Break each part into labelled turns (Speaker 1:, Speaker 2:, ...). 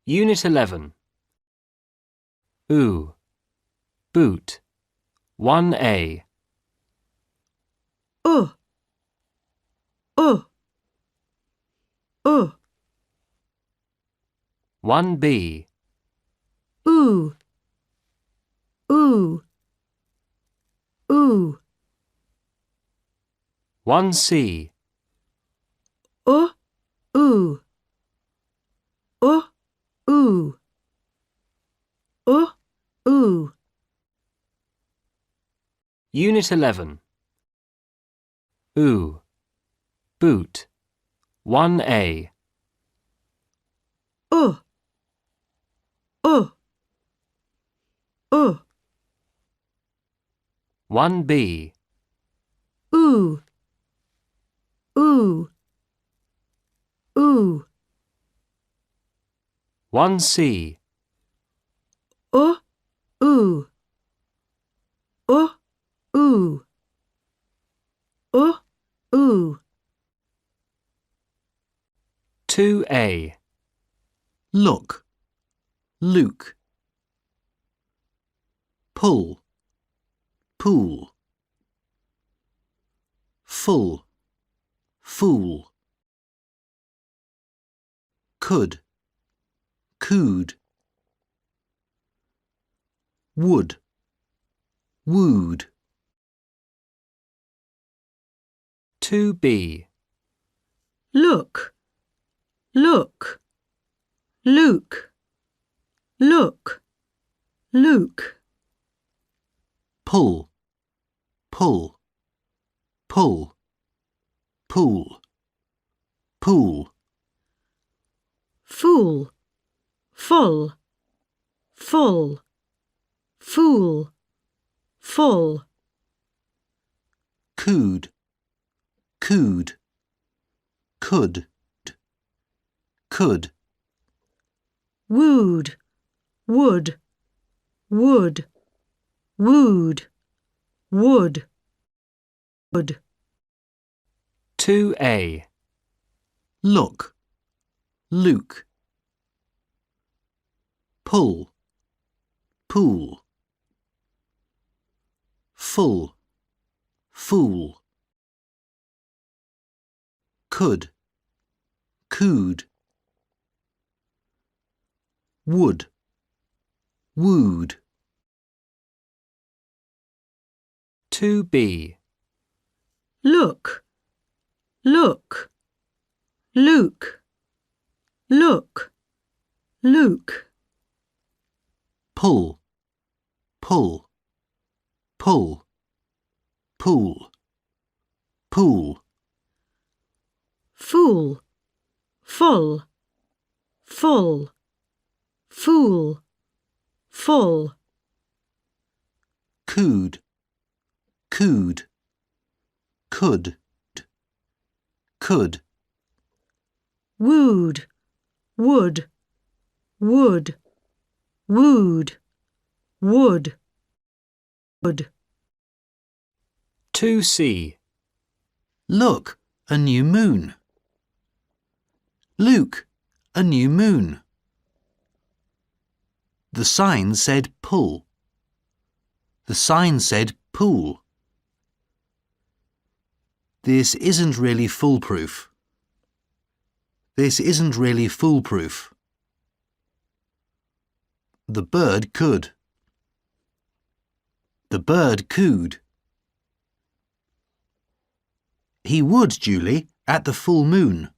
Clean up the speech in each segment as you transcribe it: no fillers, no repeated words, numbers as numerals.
Speaker 1: Unit 11. Ooh, boot. 1A.
Speaker 2: Uh, uh, uh.
Speaker 1: 1B.
Speaker 2: Ooh, ooh, ooh.
Speaker 1: 1C.
Speaker 2: Ooh, ooh, ooh, ooh.
Speaker 1: Unit 11. Ooh, boot. 1A.
Speaker 2: Uh, uh, uh.
Speaker 1: 1B.
Speaker 2: Ooh, ooh, ooh.
Speaker 1: 1C.
Speaker 2: Ooh, ooh, ooh, ooh.
Speaker 1: 2A.
Speaker 3: Look, Luke. Pull, pool. Full, fool. Could, cooed. Would, wooed.
Speaker 1: 2B.
Speaker 2: Look, look, Luke, look, Luke.
Speaker 3: Pull, pull, pull. Pool, pool.
Speaker 2: Fool, full, full, fool, full.
Speaker 3: Cooed, cooed. Could, could.
Speaker 2: Wooed, would, wood, wooed, wood, wood.
Speaker 1: 2A.
Speaker 3: Look, Luke. Pull, pool. Full, fool. Could, cooed. Would, wooed.
Speaker 1: 2B.
Speaker 2: Look, look, Luke, look, Luke.
Speaker 3: Pull, pull, pull. Pool, pool.
Speaker 2: Fool, full, full, fool, full.
Speaker 3: Cooed, cooed. Could, could.
Speaker 2: Wooed, would, wood, wooed, wood, wood.
Speaker 1: 2C.
Speaker 3: Look, a new moon. Luke, a new moon. The sign said pull. The sign said pool. This isn't really foolproof. This isn't really foolproof. The bird could. The bird cooed. He would, Julie, at the full moon.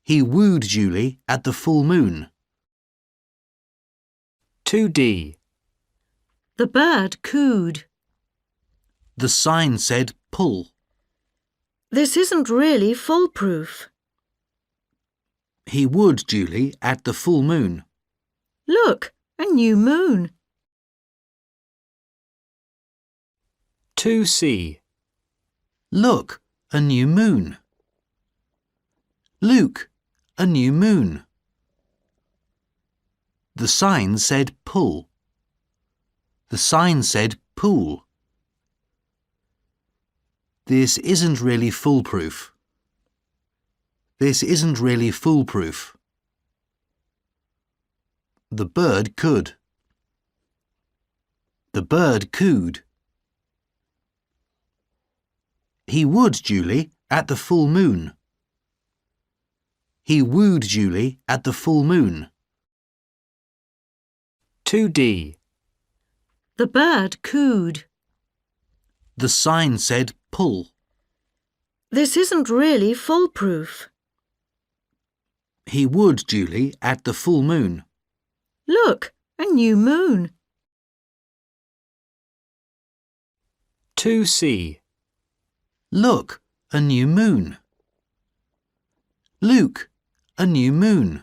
Speaker 3: He wooed Julie at the full moon.
Speaker 1: 2D.
Speaker 2: The bird cooed.
Speaker 3: The sign said pull.
Speaker 2: This isn't really foolproof.
Speaker 3: He would, Julie, at the full moon.
Speaker 2: Look, a new moon.
Speaker 1: 2C.
Speaker 3: Look, a new moon. Luke, a new moon. The sign said pull. The sign said pool. This isn't really foolproof. This isn't really foolproof. The bird could. The bird cooed. He would, Julie, at the full moon. He wooed Julie at the full moon.
Speaker 1: 2D.
Speaker 2: The bird cooed.
Speaker 3: The sign said pull.
Speaker 2: This isn't really foolproof.
Speaker 3: He would, Julie, at the full moon.
Speaker 2: Look, a new moon.
Speaker 1: 2C.
Speaker 3: Look, a new moon. Luke, a new moon.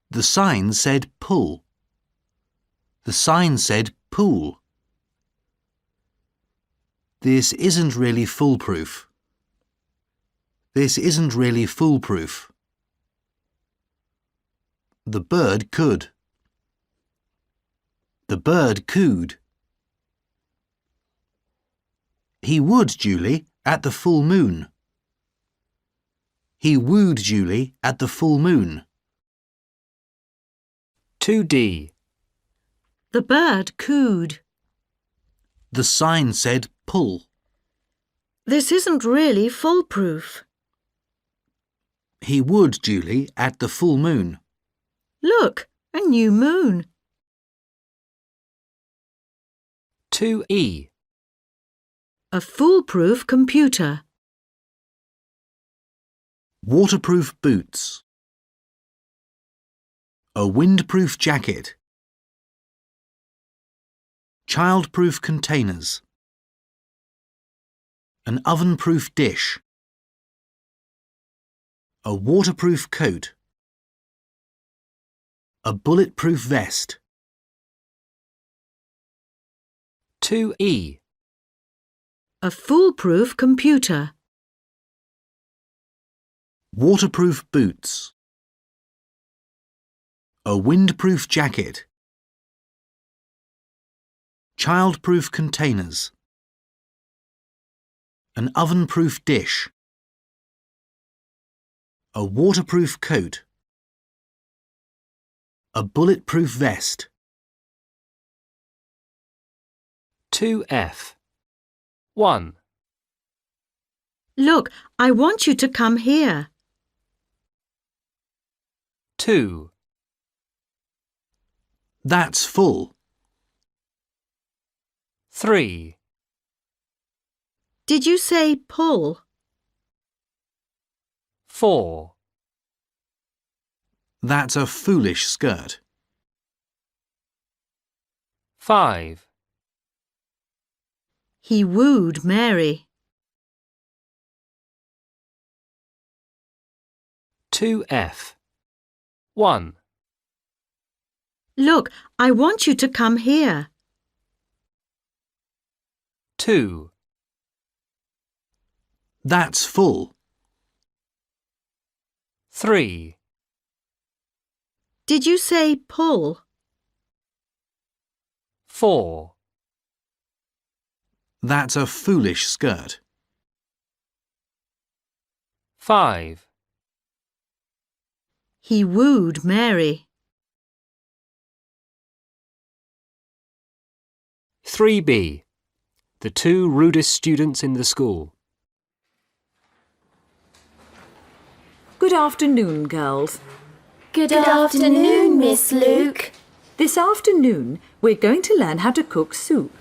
Speaker 3: The sign said pull. The sign said pool. This isn't really foolproof. This isn't really foolproof. The bird could. The bird cooed. He would, Julie, at the full moon. He wooed Julie at the full moon.
Speaker 1: 2D.
Speaker 2: The bird cooed.
Speaker 3: The sign said pull.
Speaker 2: This isn't really foolproof.
Speaker 3: He would, Julie, at the full moon.
Speaker 2: Look, a new moon.
Speaker 1: 2E.
Speaker 2: A foolproof computer.
Speaker 3: Waterproof boots. A windproof jacket. Childproof containers. An ovenproof dish. A waterproof coat. A bulletproof vest.
Speaker 1: 2E.
Speaker 2: A foolproof computer.
Speaker 3: Waterproof boots. A windproof jacket. Childproof containers. An ovenproof dish. A waterproof coat. A bulletproof vest.
Speaker 1: 2F. 1.
Speaker 2: Look, I want you to come here.
Speaker 1: 2.
Speaker 3: That's full.
Speaker 1: 3.
Speaker 2: Did you say pull?
Speaker 1: 4.
Speaker 3: That's a foolish skirt.
Speaker 1: 5.
Speaker 2: He wooed Mary.
Speaker 1: 2F. 1.
Speaker 2: Look, I want you to come here.
Speaker 1: 2.
Speaker 3: That's full.
Speaker 1: 3.
Speaker 2: Did you say pull?
Speaker 1: 4.
Speaker 3: That's a foolish skirt.
Speaker 1: 5.
Speaker 2: He wooed Mary.
Speaker 1: 3B. The two rudest students in the school.
Speaker 4: Good afternoon, girls.
Speaker 5: Good afternoon, Miss Luke.
Speaker 4: This afternoon, we're going to learn how to cook soup.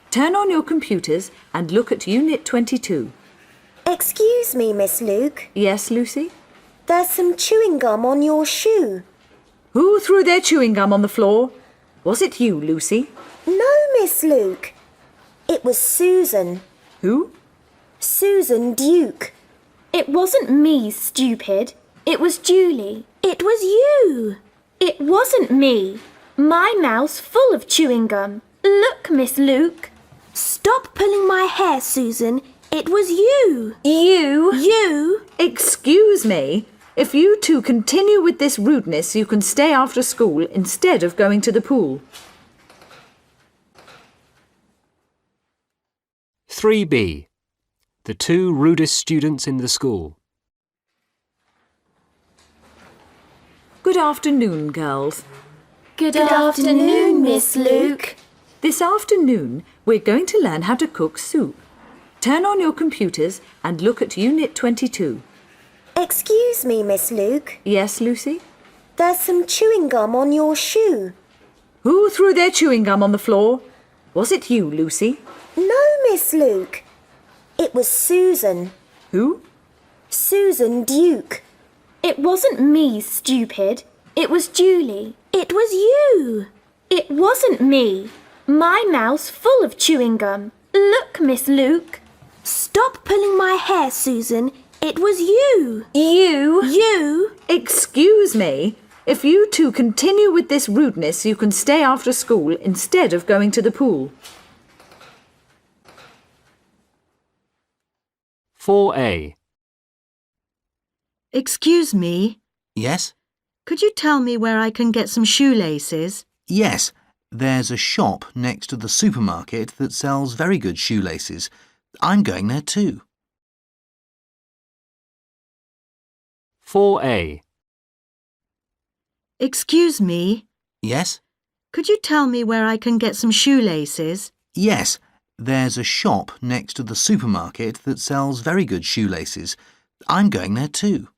Speaker 4: Turn on your computers and look at Unit 22.
Speaker 5: Excuse me, Miss Luke.
Speaker 4: Yes, Lucy?
Speaker 5: There's some chewing gum on your shoe.
Speaker 4: Who threw their chewing gum on the floor? Was it you, Lucy?
Speaker 5: No, Miss Luke. It was Susan.
Speaker 4: Who?
Speaker 5: Susan Duke.
Speaker 6: It wasn't me, stupid. It was Julie.
Speaker 5: It was you.
Speaker 6: It wasn't me. My mouth's full of chewing gum. Look, Miss Luke.
Speaker 5: Stop pulling my hair, Susan. It was you.
Speaker 4: You? Excuse me. If you two continue with this rudeness, you can stay after school instead of going to the pool.
Speaker 1: 3B. The two rudest students in the school.
Speaker 4: Good Good afternoon, girls.
Speaker 6: Good
Speaker 5: afternoon, Miss Luke.
Speaker 4: This afternoon, we're going to learn how to cook soup. Turn on your computers and look at Unit 22.
Speaker 5: Excuse me, Miss Luke.
Speaker 4: Yes, Lucy?
Speaker 5: There's some chewing gum on your shoe.
Speaker 4: Who threw their chewing gum on the floor? Was it you, Lucy?
Speaker 5: No, Miss Luke. It was Susan.
Speaker 4: Who?
Speaker 5: Susan Duke.
Speaker 6: It wasn't me, stupid. It was Julie.
Speaker 5: It was you.
Speaker 6: It wasn't me. My mouth's full of chewing gum. Look, Miss Luke.
Speaker 5: Stop pulling my hair, Susan. It was you.
Speaker 4: You?
Speaker 5: You?
Speaker 4: Excuse me. If you two continue with this rudeness, you can stay after school instead of going to the pool.
Speaker 1: 4A.
Speaker 2: Excuse me.
Speaker 3: Yes?
Speaker 2: Could you tell me where I can get some shoelaces?
Speaker 3: Yes. There's a shop next to the supermarket that sells very good shoelaces. I'm going there too.
Speaker 1: 4A.
Speaker 2: Excuse me.
Speaker 3: Yes?
Speaker 2: Could you tell me where I can get some shoelaces?
Speaker 3: Yes. There's a shop next to the supermarket that sells very good shoelaces. I'm going there too.